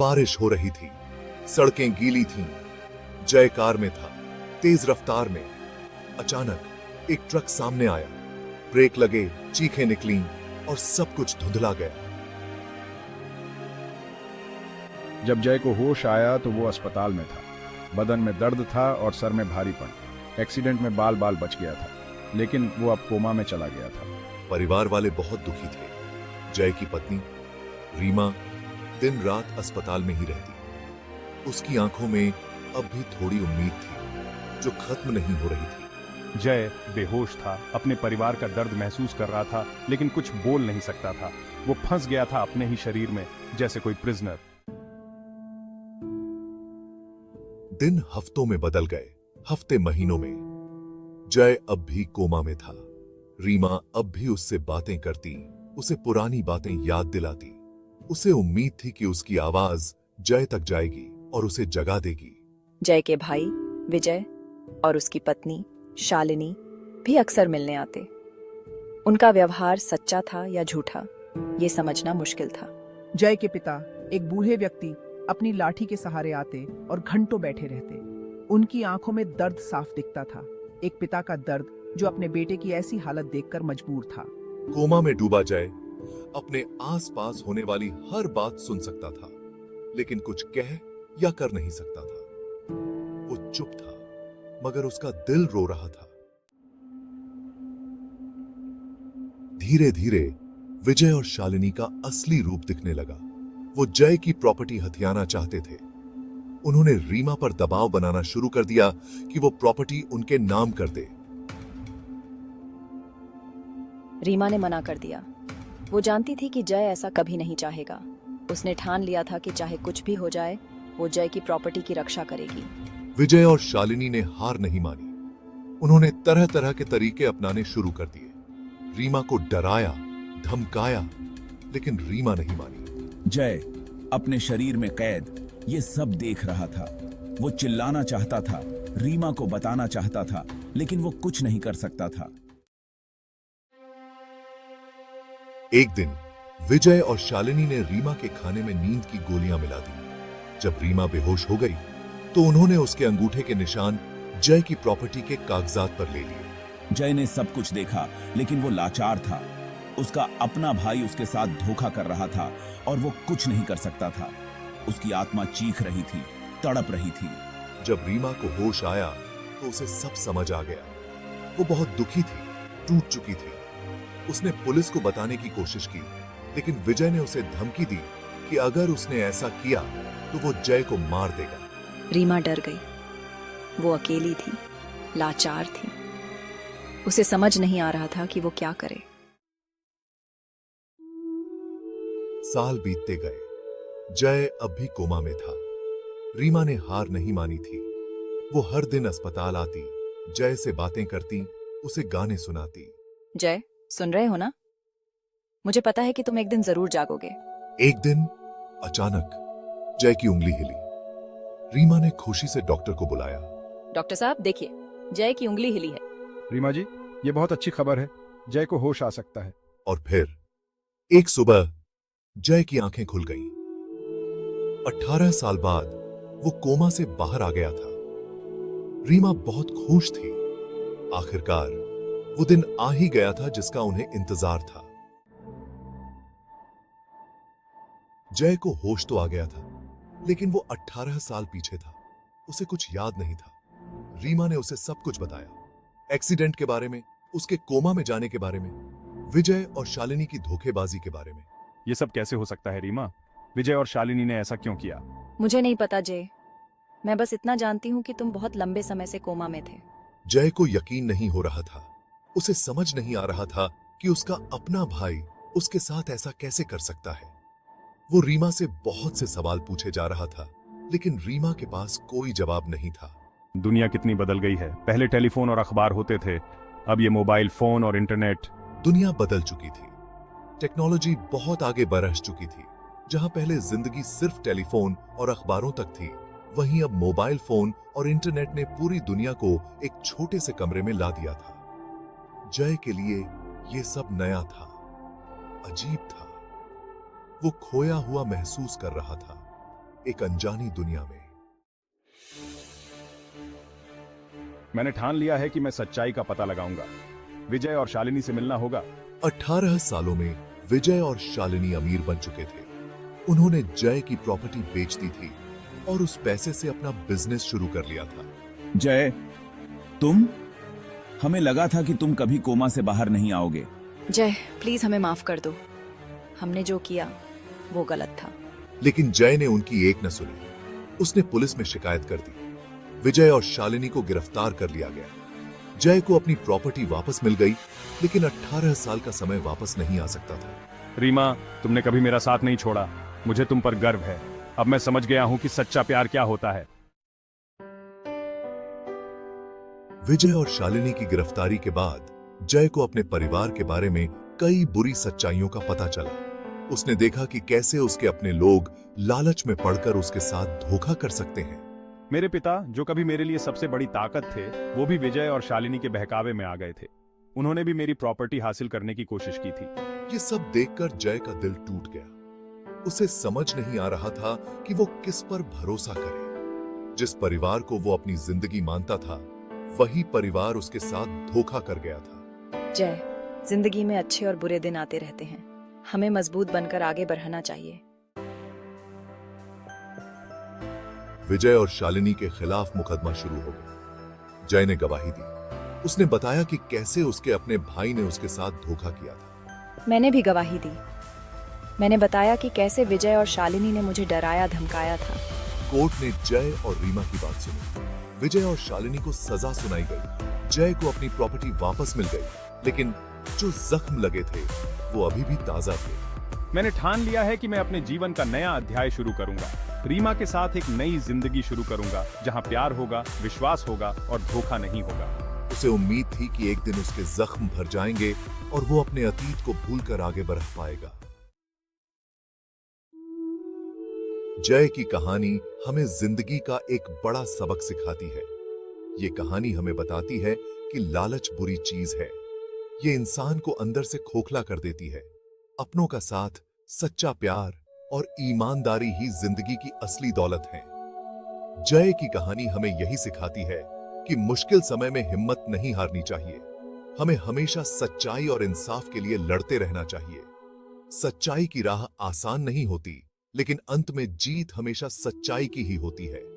बारिश हो रही थी, सड़कें गीली थीं। जय कार में था, तेज रफ्तार में। अचानक एक ट्रक सामने आया, ब्रेक लगे, चीखें निकलीं और सब कुछ धुंधला गया। जब जय को होश आया तो वो अस्पताल में था। बदन में दर्द था और सर में भारीपन। एक्सीडेंट में बाल बाल बच गया था, लेकिन वो अब कोमा में चला गया था। परिवार वाले बहुत दुखी थे। जय की पत्नी रीमा दिन रात अस्पताल में ही रहती। उसकी आंखों में अब भी थोड़ी उम्मीद थी, जो खत्म नहीं हो रही थी। जय बेहोश था, अपने परिवार का दर्द महसूस कर रहा था, लेकिन कुछ बोल नहीं सकता था। वो फंस गया था अपने ही शरीर में, जैसे कोई प्रिजनर। दिन हफ्तों में बदल गए, हफ्ते महीनों में। जय अब भी कोमा में था। रीमा अब भी उससे बातें करती, उसे पुरानी बातें याद दिलाती। उसे उम्मीद थी कि उसकी आवाज जय तक जाएगी और उसे जगा देगी। जय के भाई विजय और उसकी पत्नी शालिनी भी अक्सर मिलने आते। उनका व्यवहार सच्चा था या झूठा, ये समझना मुश्किल था। जय के पिता एक बूढ़े व्यक्ति अपनी लाठी के सहारे आते और घंटों बैठे रहते। उनकी आंखों में दर्द साफ दिखता था, एक पिता का दर्द जो अपने बेटे की ऐसी हालत देखकर मजबूर था। कोमा में डूबा जय अपने आसपास होने वाली हर बात सुन सकता था, लेकिन कुछ कह या कर नहीं सकता था। वो चुप था, मगर उसका दिल रो रहा था। धीरे धीरे विजय और शालिनी का असली रूप दिखने लगा। वो जय की प्रॉपर्टी हथियाना चाहते थे। उन्होंने रीमा पर दबाव बनाना शुरू कर दिया कि वो प्रॉपर्टी उनके नाम कर दे। रीमा ने मना कर दिया। वो जानती थी कि जय ऐसा कभी नहीं चाहेगा। उसने ठान लिया था कि चाहे कुछ भी हो जाए, वो जय की प्रॉपर्टी की रक्षा करेगी। विजय और शालिनी ने हार नहीं मानी। उन्होंने तरह तरह के तरीके अपनाने शुरू कर दिए। रीमा को डराया, धमकाया, लेकिन रीमा नहीं मानी। जय अपने शरीर में कैद ये सब देख रहा था। वो चिल्लाना चाहता था, रीमा को बताना चाहता था, लेकिन वो कुछ नहीं कर सकता था। एक दिन विजय और शालिनी ने रीमा के खाने में नींद की गोलियां मिला दी। जब रीमा बेहोश हो गई तो उन्होंने उसके अंगूठे के निशान जय की प्रॉपर्टी के कागजात पर ले लिए। जय ने सब कुछ देखा, लेकिन वो लाचार था। उसका अपना भाई उसके साथ धोखा कर रहा था और वो कुछ नहीं कर सकता था। उसकी आत्मा चीख रही थी, तड़प रही थी। जब रीमा को होश आया तो उसे सब समझ आ गया। वो बहुत दुखी थी, टूट चुकी थी। उसने पुलिस को बताने की कोशिश की, लेकिन विजय ने उसे धमकी दी कि अगर उसने ऐसा किया तो वो जय को मार देगा। रीमा डर गई। वो अकेली थी, लाचार थी। उसे समझ नहीं आ रहा था कि वो क्या करे। साल बीतते गए। जय अब भी कोमा में था। रीमा ने हार नहीं मानी थी। वो हर दिन अस्पताल आती, जय से बातें करती, उसे गाने सुनाती। जय, सुन रहे हो ना? मुझे पता है कि तुम एक दिन जरूर जागोगे। एक दिन अचानक जय की उंगली हिली। रीमा ने खुशी से डॉक्टर को बुलाया। डॉक्टर साहब देखिए, जय की उंगली हिली है। रीमा जी, ये बहुत अच्छी खबर है। जय को होश आ सकता है। और फिर एक सुबह जय की आंखें खुल गईं। 18 साल बाद वो कोमा से बाहर आ गया था। रीमा बहुत खुश थी। आखिरकार वो दिन आ ही गया था जिसका उन्हें इंतजार था। जय को होश तो आ गया था, लेकिन वो 18 साल पीछे था। उसे कुछ याद नहीं था। रीमा ने उसे सब कुछ बताया, एक्सीडेंट के बारे में, उसके कोमा में जाने के बारे में, विजय और शालिनी की धोखेबाजी के बारे में। ये सब कैसे हो सकता है रीमा? विजय और शालिनी ने ऐसा क्यों किया? मुझे नहीं पता जय। मैं बस इतना जानती हूँ कि तुम बहुत लंबे समय से कोमा में थे। जय को यकीन नहीं हो रहा था। उसे समझ नहीं आ रहा था कि उसका अपना भाई उसके साथ ऐसा कैसे कर सकता है। वो रीमा से बहुत से सवाल पूछे जा रहा था, लेकिन रीमा के पास कोई जवाब नहीं था। दुनिया कितनी बदल गई है। पहले टेलीफोन और अखबार होते थे, अब ये मोबाइल फोन और इंटरनेट। दुनिया बदल चुकी थी। टेक्नोलॉजी बहुत आगे बढ़ चुकी थी। जहां पहले जिंदगी सिर्फ टेलीफोन और अखबारों तक थी, वहीं अब मोबाइल फोन और इंटरनेट ने पूरी दुनिया को एक छोटे से कमरे में ला दिया था। जय के लिए यह सब नया था, अजीब था। वो खोया हुआ महसूस कर रहा था। एक अनजानी दुनिया में। मैंने ठान लिया है कि मैं सच्चाई का पता लगाऊंगा। विजय और शालिनी से मिलना होगा। 18 सालों में विजय और शालिनी अमीर बन चुके थे। उन्होंने जय की प्रॉपर्टी बेच दी थी और उस पैसे से अपना बिजनेस शुरू कर लिया था। जय, हमें लगा था कि तुम कभी कोमा से बाहर नहीं आओगे। जय, प्लीज हमें माफ कर दो। हमने जो किया वो गलत था। लेकिन जय ने उनकी एक न सुनी। उसने पुलिस में शिकायत कर दी। विजय और शालिनी को गिरफ्तार कर लिया गया। जय को अपनी प्रॉपर्टी वापस मिल गई, लेकिन 18 साल का समय वापस नहीं आ सकता था। रीमा, तुमने कभी मेरा साथ नहीं छोड़ा। मुझे तुम पर गर्व है। अब मैं समझ गया हूं कि सच्चा प्यार क्या होता है। विजय और शालिनी की गिरफ्तारी के बाद जय को अपने परिवार के बारे में कई बुरी सच्चाइयों का पता चला। उसने देखा कि कैसे उसके अपने लोग लालच में पड़कर उसके साथ धोखा कर सकते हैं। मेरे पिता, जो कभी मेरे लिए सबसे बड़ी ताकत थे, वो भी विजय और शालिनी के बहकावे में आ गए थे। उन्होंने भी मेरी प्रॉपर्टी हासिल करने की कोशिश की थी। ये सब देखकर जय का दिल टूट गया। उसे समझ नहीं आ रहा था कि वो किस पर भरोसा करे। जिस परिवार को वो अपनी जिंदगी मानता था, वही परिवार उसके साथ धोखा कर गया था। जय, जिंदगी में अच्छे और बुरे दिन आते रहते हैं। हमें मजबूत बनकर आगे बढ़ना चाहिए। विजय और शालिनी के खिलाफ मुकदमा शुरू हो गया। जय ने गवाही दी। उसने बताया कि कैसे उसके अपने भाई ने उसके साथ धोखा किया था। मैंने भी गवाही दी। मैंने बताया कि कैसे विजय और शालिनी ने मुझे डराया धमकाया था। कोर्ट ने जय और रीमा की बात सुनी। विजय और शालिनी को सजा सुनाई गई। जय को अपनी प्रॉपर्टी वापस मिल गई, लेकिन जो जख्म लगे थे वो अभी भी ताजा थे। मैंने ठान लिया है कि मैं अपने जीवन का नया अध्याय शुरू करूंगा। रीमा के साथ एक नई जिंदगी शुरू करूंगा, जहां प्यार होगा, विश्वास होगा और धोखा नहीं होगा। उसे उम्मीद थी कि एक दिन उसके जख्म भर जाएंगे और वो अपने अतीत को भूलकर आगे बढ़ पाएगा। जय की कहानी हमें जिंदगी का एक बड़ा सबक सिखाती है। ये कहानी हमें बताती है कि लालच बुरी चीज है। ये इंसान को अंदर से खोखला कर देती है। अपनों का साथ, सच्चा प्यार और ईमानदारी ही जिंदगी की असली दौलत है। जय की कहानी हमें यही सिखाती है कि मुश्किल समय में हिम्मत नहीं हारनी चाहिए। हमें हमेशा सच्चाई और इंसाफ के लिए लड़ते रहना चाहिए। सच्चाई की राह आसान नहीं होती, लेकिन अंत में जीत हमेशा सच्चाई की ही होती है।